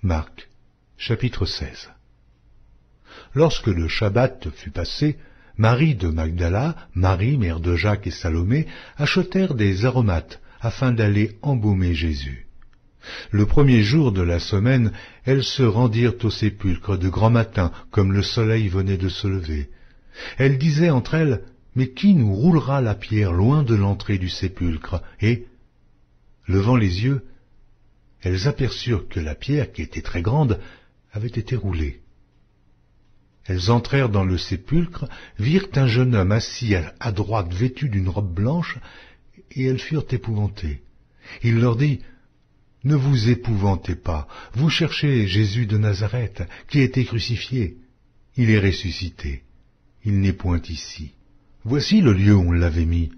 Marc, chapitre 16. Lorsque le Shabbat fut passé, Marie de Magdala, Marie, mère de Jacques et Salomé, achetèrent des aromates afin d'aller embaumer Jésus. Le premier jour de la semaine, elles se rendirent au sépulcre de grand matin, comme le soleil venait de se lever. Elles disaient entre elles, « Mais qui nous roulera la pierre loin de l'entrée du sépulcre ?» Et, levant les yeux, elles aperçurent que la pierre, qui était très grande, avait été roulée. Elles entrèrent dans le sépulcre, virent un jeune homme assis à droite vêtu d'une robe blanche, et elles furent épouvantées. Il leur dit, « Ne vous épouvantez pas, vous cherchez Jésus de Nazareth, qui a été crucifié. Il est ressuscité. Il n'est point ici. Voici le lieu où on l'avait mis.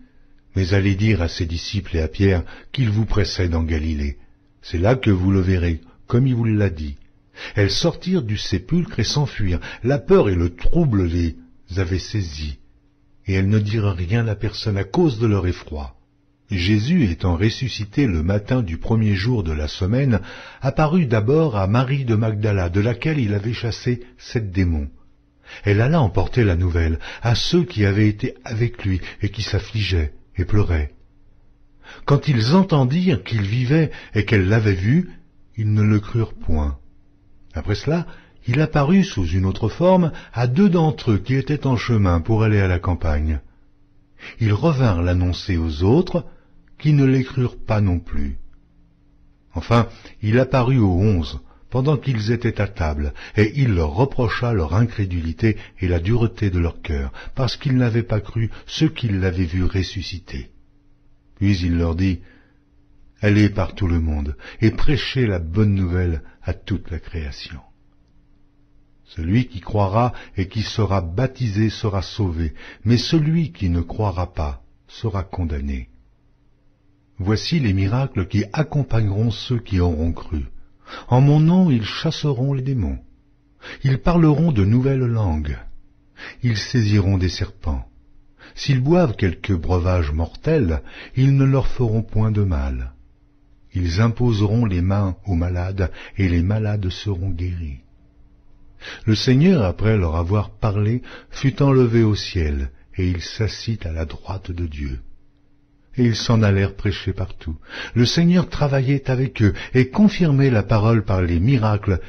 Mais allez dire à ses disciples et à Pierre qu'il vous précède en Galilée. C'est là que vous le verrez, comme il vous l'a dit. » Elles sortirent du sépulcre et s'enfuirent. La peur et le trouble les avaient saisies. Et elles ne dirent rien à personne à cause de leur effroi. Jésus, étant ressuscité le matin du premier jour de la semaine, apparut d'abord à Marie de Magdala, de laquelle il avait chassé 7 démons. Elle alla emporter la nouvelle à ceux qui avaient été avec lui et qui s'affligeaient et pleuraient. Quand ils entendirent qu'il vivait et qu'elle l'avait vu, ils ne le crurent point. Après cela, il apparut sous une autre forme à 2 d'entre eux qui étaient en chemin pour aller à la campagne. Ils revinrent l'annoncer aux autres, qui ne les crurent pas non plus. Enfin, il apparut aux 11, pendant qu'ils étaient à table, et il leur reprocha leur incrédulité et la dureté de leur cœur, parce qu'ils n'avaient pas cru ceux qui l'avaient vu ressusciter. Puis il leur dit, « Allez par tout le monde, et prêchez la bonne nouvelle à toute la création. Celui qui croira et qui sera baptisé sera sauvé, mais celui qui ne croira pas sera condamné. Voici les miracles qui accompagneront ceux qui auront cru. En mon nom, ils chasseront les démons. Ils parleront de nouvelles langues. Ils saisiront des serpents. S'ils boivent quelque breuvage mortel, ils ne leur feront point de mal. Ils imposeront les mains aux malades, et les malades seront guéris. » Le Seigneur, après leur avoir parlé, fut enlevé au ciel, et il s'assit à la droite de Dieu. Et ils s'en allèrent prêcher partout. Le Seigneur travaillait avec eux, et confirmait la parole par les miracles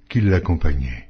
qui l'accompagnaient.